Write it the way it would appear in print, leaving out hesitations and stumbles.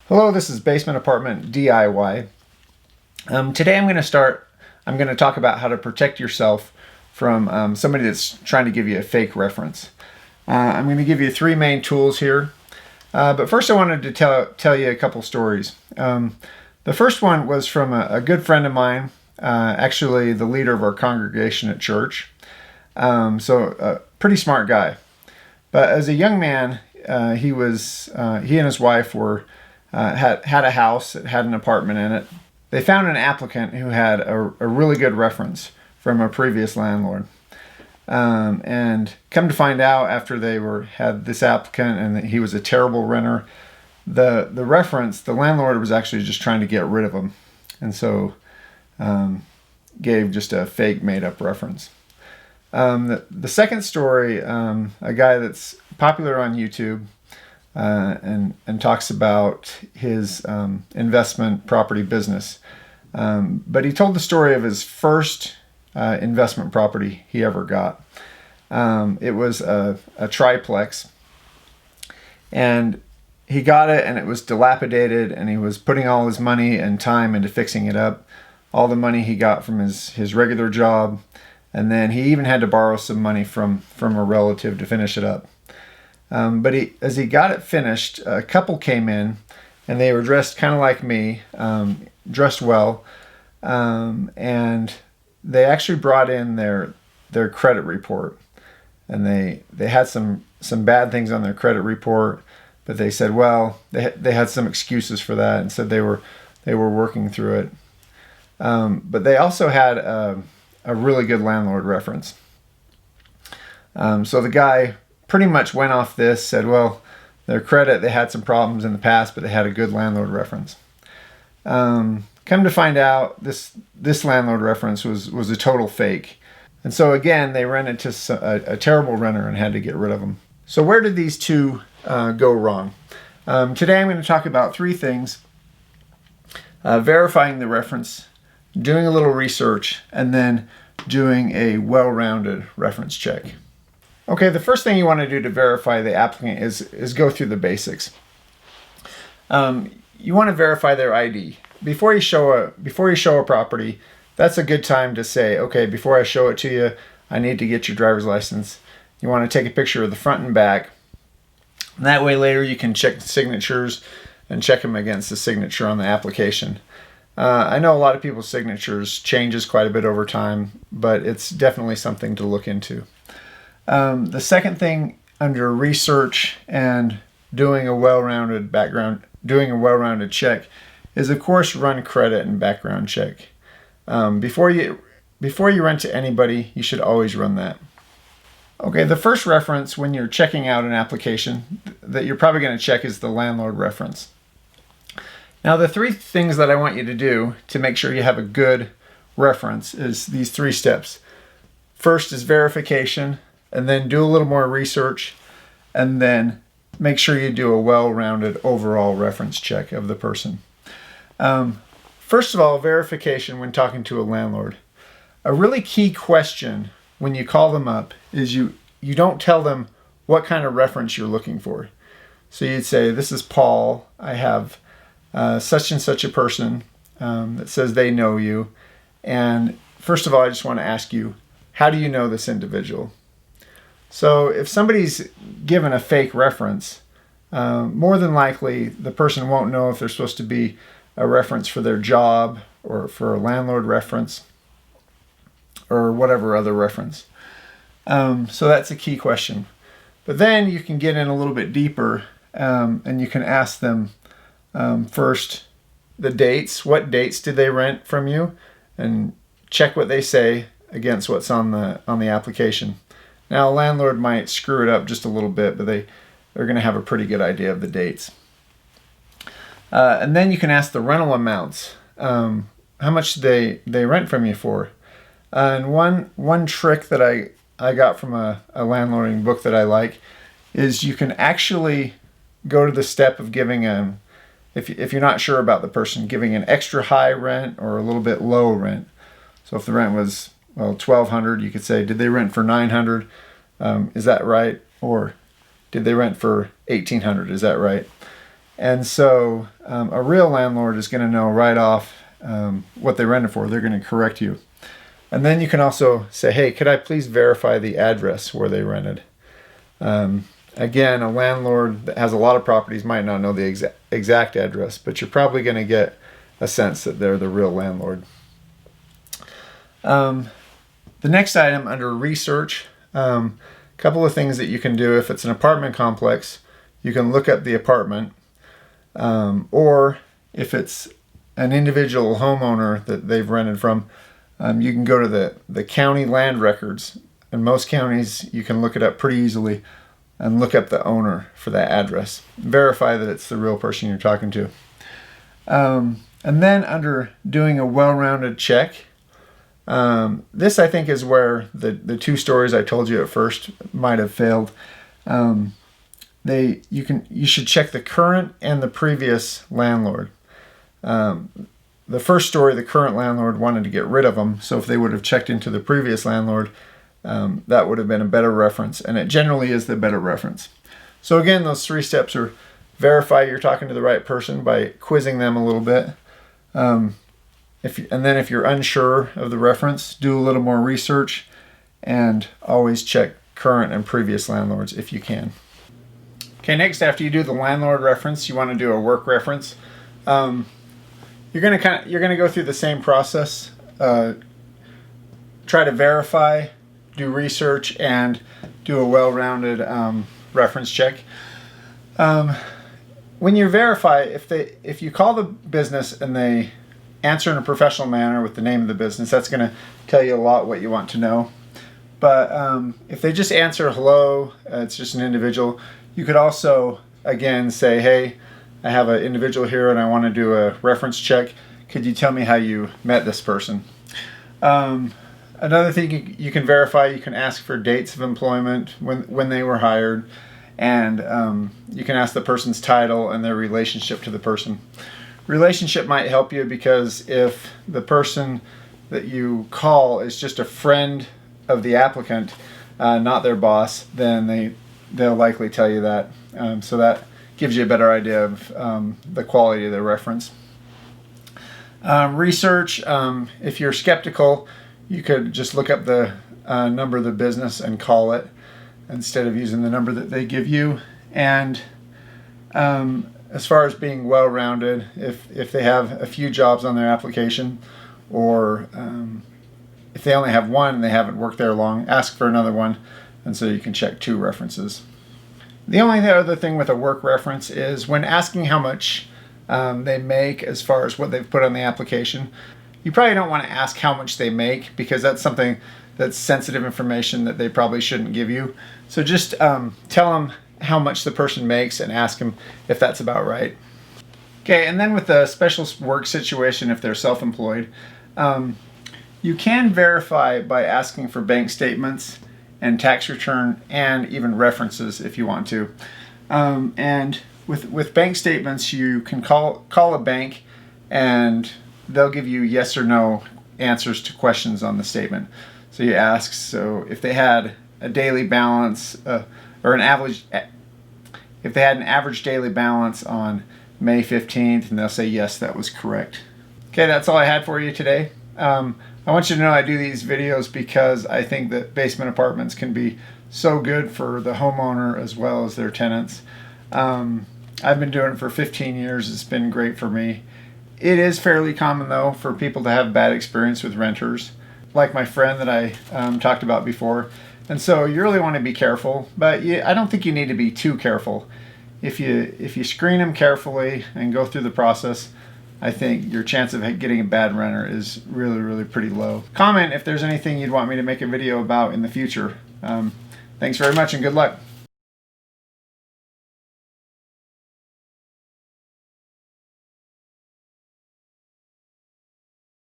Hello, this is Basement Apartment DIY. Today I'm going to talk about how to protect yourself from somebody that's trying to give you a fake reference. I'm going to give you three main tools here. But first I wanted to tell you a couple stories. The first one was from a good friend of mine, actually the leader of our congregation at church. So a pretty smart guy. But as a young man, he and his wife had a house that had an apartment in it. They found an applicant who had a really good reference from a previous landlord. And come to find out after they had this applicant and that he was a terrible renter, the landlord was actually just trying to get rid of him. And so gave just a fake made up reference. The second story, a guy that's popular on YouTube, and talks about his investment property business. But he told the story of his first investment property he ever got. It was a triplex, and he got it and it was dilapidated, and he was putting all his money and time into fixing it up. All the money he got from his regular job, and then he even had to borrow some money from a relative to finish it up. But as he got it finished, a couple came in, and they were dressed kind of like me, dressed well, and they actually brought in their credit report, and they had some bad things on their credit report, but they said, well, they had some excuses for that, and said they were working through it. But they also had a really good landlord reference. So the guy pretty much went off this, said, well, their credit, they had some problems in the past, but they had a good landlord reference. Come to find out, this landlord reference was a total fake. And so again, they ran into a terrible renter and had to get rid of him. So where did these two go wrong? Today I'm going to talk about three things: verifying the reference, doing a little research, and then doing a well-rounded reference check. Okay, the first thing you want to do to verify the applicant is go through the basics. You want to verify their ID. Before you show a property, that's a good time to say, okay, before I show it to you, I need to get your driver's license. You want to take a picture of the front and back. And that way later you can check the signatures and check them against the signature on the application. I know a lot of people's signatures changes quite a bit over time, but it's definitely something to look into. The second thing under research and doing a well-rounded check is, of course, run credit and background check. Before you rent to anybody, you should always run that. Okay, the first reference when you're checking out an application that you're probably going to check is the landlord reference. Now, the three things that I want you to do to make sure you have a good reference is these three steps. First is verification, and then do a little more research, and then make sure you do a well-rounded overall reference check of the person. First of all, verification when talking to a landlord. A really key question when you call them up is you don't tell them what kind of reference you're looking for. So you'd say, this is Paul, I have such and such a person that says they know you, and first of all, I just want to ask you, how do you know this individual? So if somebody's given a fake reference, more than likely the person won't know if they're supposed to be a reference for their job or for a landlord reference or whatever other reference. So that's a key question. But then you can get in a little bit deeper, and you can ask them first the dates. What dates did they rent from you? And check what they say against what's on the application. Now, a landlord might screw it up just a little bit, but they're going to have a pretty good idea of the dates. And then you can ask the rental amounts, how much they rent from you for. And one trick that I got from a landlording book that I like is you can actually go to the step of giving if you're not sure about the person, giving an extra high rent or a little bit low rent. So if the rent was $1,200, you could say, did they rent for $900? Is that right? Or did they rent for $1,800? Is that right? And so a real landlord is going to know right off what they rented for. They're going to correct you. And then you can also say, hey, could I please verify the address where they rented? Again, a landlord that has a lot of properties might not know the exact address, but you're probably going to get a sense that they're the real landlord. The next item under research, a couple of things that you can do. If it's an apartment complex, you can look up the apartment, or if it's an individual homeowner that they've rented from, you can go to the county land records. In most counties, you can look it up pretty easily and look up the owner for that address. Verify that it's the real person you're talking to. And then under doing a well-rounded check, this I think is where the two stories I told you at first might have failed. You should check the current and the previous landlord. The first story, the current landlord wanted to get rid of them, so if they would have checked into the previous landlord, that would have been a better reference, and it generally is the better reference. So again, those 3 steps are: verify you're talking to the right person by quizzing them a little bit. And then if you're unsure of the reference, do a little more research, and always check current and previous landlords if you can. Okay, next, after you do the landlord reference, you want to do a work reference. You're gonna go through the same process. Try to verify, do research, and do a well-rounded reference check. When you verify, if you call the business and they answer in a professional manner with the name of the business, that's going to tell you a lot what you want to know. But if they just answer hello, it's just an individual, you could also again say, hey, I have an individual here and I want to do a reference check. Could you tell me how you met this person? Another thing you can verify, you can ask for dates of employment, when they were hired, and you can ask the person's title and their relationship to the person. Relationship might help you because if the person that you call is just a friend of the applicant, not their boss, then they'll likely tell you that. So that gives you a better idea of the quality of the reference. Research, if you're skeptical, you could just look up the number of the business and call it instead of using the number that they give you. And as far as being well-rounded, if they have a few jobs on their application, or if they only have one and they haven't worked there long, ask for another one, and so you can check 2 references. The only other thing with a work reference is when asking how much they make as far as what they've put on the application, you probably don't want to ask how much they make because that's something that's sensitive information that they probably shouldn't give you. So just tell them how much the person makes and ask them if that's about right. Okay, and then with the special work situation, if they're self-employed, you can verify by asking for bank statements and tax return and even references if you want to. And with bank statements, you can call a bank and they'll give you yes or no answers to questions on the statement. So you ask, so if they had a daily balance or an average, if they had an average daily balance on May 15th, and they'll say yes, that was correct. Okay, that's all I had for you today. I want you to know I do these videos because I think that basement apartments can be so good for the homeowner as well as their tenants. I've been doing it for 15 years. It's been great for me. It is fairly common, though, for people to have bad experience with renters, like my friend that I talked about before. And so you really want to be careful, but I don't think you need to be too careful. If you screen them carefully and go through the process, I think your chance of getting a bad renter is really, really pretty low. Comment if there's anything you'd want me to make a video about in the future. Thanks very much and good luck.